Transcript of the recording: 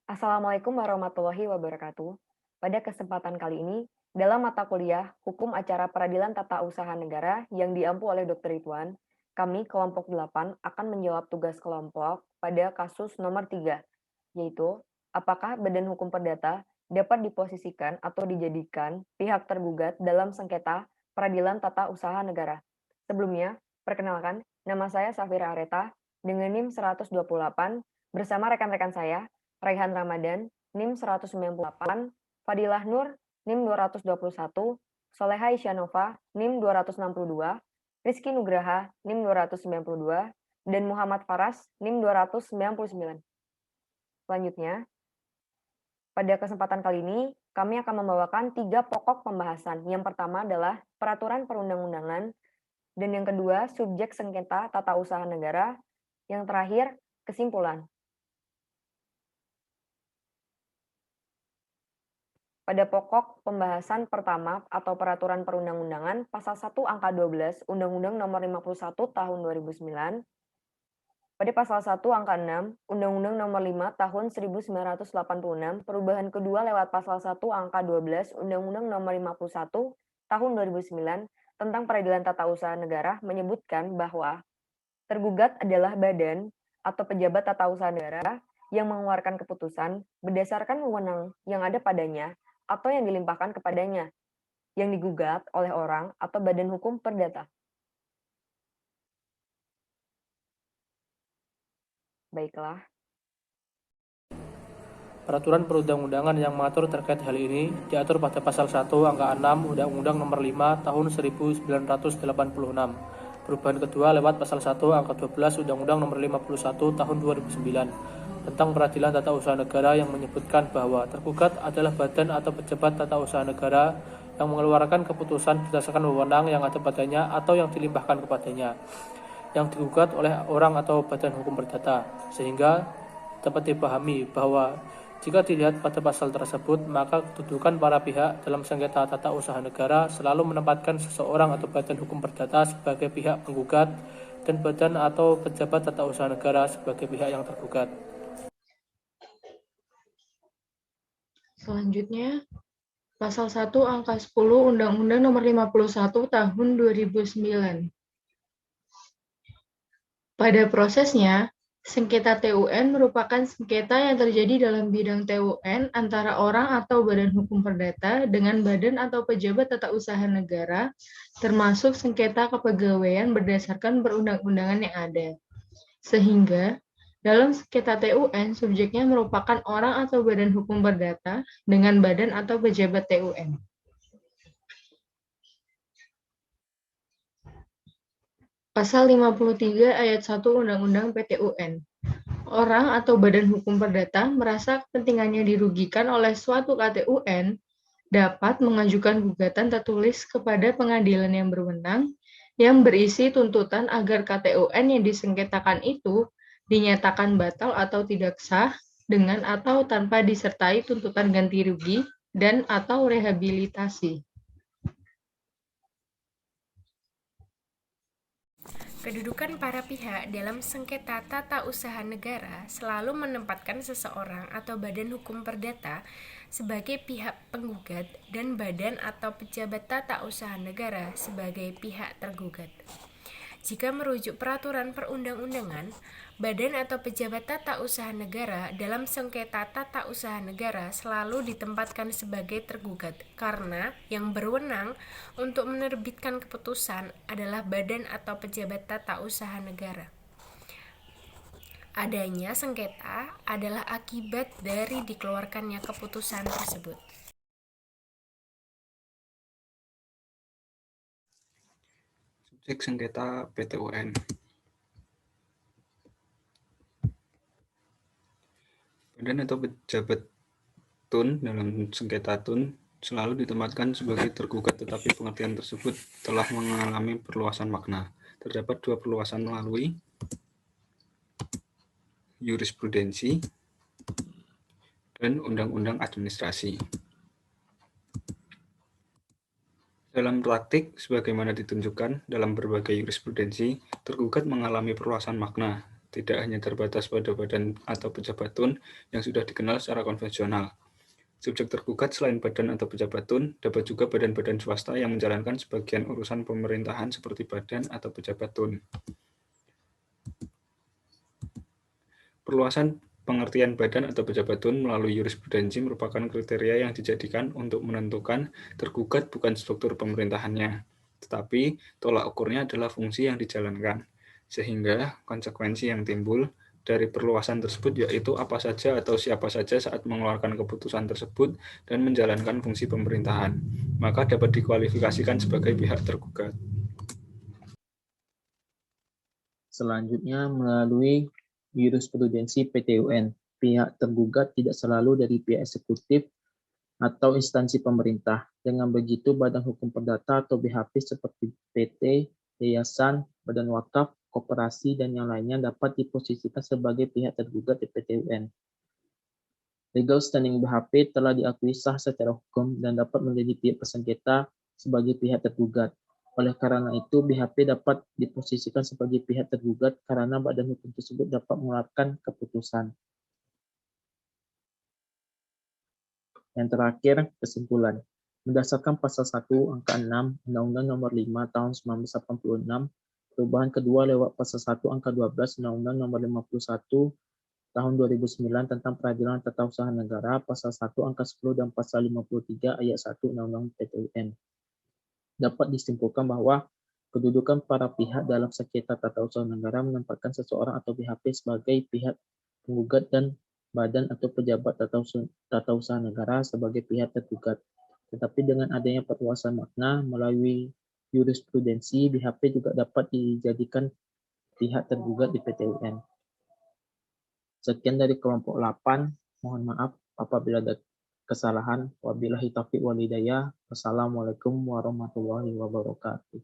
Assalamualaikum warahmatullahi wabarakatuh. Pada kesempatan kali ini, dalam mata kuliah Hukum Acara Peradilan Tata Usaha Negara yang diampu oleh Dr. Ridwan, kami kelompok 8 akan menjawab tugas kelompok pada kasus nomor 3, yaitu apakah Badan Hukum Perdata dapat diposisikan atau dijadikan pihak tergugat dalam sengketa peradilan tata usaha negara. Sebelumnya, perkenalkan, nama saya Safira Areta dengan NIM 128 bersama rekan-rekan saya Raihan Ramadan, NIM 198, Fadilah Nur, NIM 221, Soleha Isyanova, NIM 262, Rizky Nugraha, NIM 292, dan Muhammad Faras, NIM 299. Selanjutnya, pada kesempatan kali ini, kami akan membawakan 3 pokok pembahasan. Yang pertama adalah peraturan perundang-undangan, dan yang kedua, subjek sengketa tata usaha negara, yang terakhir, kesimpulan. Pada pokok pembahasan pertama atau peraturan perundang-undangan, pasal 1 angka 12 Undang-Undang Nomor 51 Tahun 2009, pada pasal 1 angka 6 Undang-Undang Nomor 5 Tahun 1986, perubahan kedua lewat pasal 1 angka 12 Undang-Undang Nomor 51 Tahun 2009 tentang Peradilan Tata Usaha Negara menyebutkan bahwa tergugat adalah badan atau pejabat tata usaha negara yang mengeluarkan keputusan berdasarkan wewenang yang ada padanya atau yang dilimpahkan kepadanya, yang digugat oleh orang atau badan hukum perdata. Baiklah, Peraturan perundang-undangan yang mengatur terkait hal ini diatur pada pasal 1 angka 6 Undang-Undang Nomor 5 Tahun 1986. Perubahan kedua lewat pasal 1 angka 12 Undang-Undang Nomor 51 Tahun 2009 tentang Peradilan Tata Usaha Negara yang menyebutkan bahwa tergugat adalah badan atau pejabat tata usaha negara yang mengeluarkan keputusan berdasarkan wewenang yang ada padanya atau yang dilimpahkan kepadanya, yang digugat oleh orang atau badan hukum perdata, sehingga dapat dipahami bahwa jika dilihat pada pasal tersebut, maka kedudukan para pihak dalam sengketa tata usaha negara selalu menempatkan seseorang atau badan hukum perdata sebagai pihak penggugat dan badan atau pejabat tata usaha negara sebagai pihak yang tergugat. Selanjutnya, Pasal 1 Angka 10 Undang-Undang Nomor 51 Tahun 2009. Pada prosesnya, sengketa TUN merupakan sengketa yang terjadi dalam bidang TUN antara orang atau badan hukum perdata dengan badan atau pejabat tata usaha negara, termasuk sengketa kepegawaian berdasarkan perundang-undangan yang ada. Sehingga, dalam sengketa TUN, subjeknya merupakan orang atau badan hukum perdata dengan badan atau pejabat TUN. Pasal 53 ayat 1 Undang-Undang PTUN. Orang atau badan hukum perdata merasa kepentingannya dirugikan oleh suatu KTUN dapat mengajukan gugatan tertulis kepada pengadilan yang berwenang yang berisi tuntutan agar KTUN yang disengketakan itu dinyatakan batal atau tidak sah dengan atau tanpa disertai tuntutan ganti rugi dan atau rehabilitasi. Kedudukan para pihak dalam sengketa tata usaha negara selalu menempatkan seseorang atau badan hukum perdata sebagai pihak penggugat dan badan atau pejabat tata usaha negara sebagai pihak tergugat. Jika merujuk peraturan perundang-undangan, badan atau pejabat tata usaha negara dalam sengketa tata usaha negara selalu ditempatkan sebagai tergugat karena yang berwenang untuk menerbitkan keputusan adalah badan atau pejabat tata usaha negara. Adanya sengketa adalah akibat dari dikeluarkannya keputusan tersebut. Subjek sengketa PTUN. Badan atau pejabat TUN dalam sengketa TUN selalu ditempatkan sebagai tergugat, tetapi pengertian tersebut telah mengalami perluasan makna. Terdapat 2 perluasan melalui jurisprudensi dan undang-undang administrasi. Dalam praktik, sebagaimana ditunjukkan dalam berbagai jurisprudensi, tergugat mengalami perluasan makna. tidak hanya terbatas pada badan atau pejabat tun yang sudah dikenal secara konvensional. Subjek tergugat selain badan atau pejabat tun, dapat juga badan-badan swasta yang menjalankan sebagian urusan pemerintahan seperti badan atau pejabat tun. Perluasan pengertian badan atau pejabat tun melalui jurisprudensi merupakan kriteria yang dijadikan untuk menentukan tergugat bukan struktur pemerintahannya, tetapi tolak ukurnya adalah fungsi yang dijalankan. Sehingga konsekuensi yang timbul dari perluasan tersebut yaitu apa saja atau siapa saja saat mengeluarkan keputusan tersebut dan menjalankan fungsi pemerintahan, maka dapat dikualifikasikan sebagai pihak tergugat. Selanjutnya, melalui jurisprudensi PT UN, pihak tergugat tidak selalu dari pihak eksekutif atau instansi pemerintah. Dengan begitu, badan hukum perdata atau BHP seperti PT, yayasan, badan wakaf, koperasi, dan yang lainnya dapat diposisikan sebagai pihak tergugat di PT UN. Legal standing BHP telah diakui sah secara hukum dan dapat menjadi pihak persengketa sebagai pihak tergugat. Oleh karena itu, BHP dapat diposisikan sebagai pihak tergugat karena badan hukum tersebut dapat mengeluarkan keputusan. Yang terakhir, kesimpulan. Berdasarkan pasal 1 angka 6 Undang-Undang Nomor 5 Tahun 1986, perubahan kedua lewat pasal 1 angka 12 Undang-Undang Nomor 51 Tahun 2009 tentang Peradilan Tata Usaha Negara, pasal 1 angka 10 dan pasal 53 ayat 1 Undang-Undang PT UN. Dapat disimpulkan bahwa kedudukan para pihak dalam sengketa tata usaha negara menempatkan seseorang atau BHP sebagai pihak penggugat dan badan atau pejabat tata usaha negara sebagai pihak tergugat. Tetapi dengan adanya perluasan makna melalui jurisprudensi, BHP juga dapat dijadikan pihak tergugat di PT UN. Sekian dari kelompok 8. Mohon maaf apabila ada kesalahan. Wabillahi taufiq wal hidayah. Wassalamualaikum warahmatullahi wabarakatuh.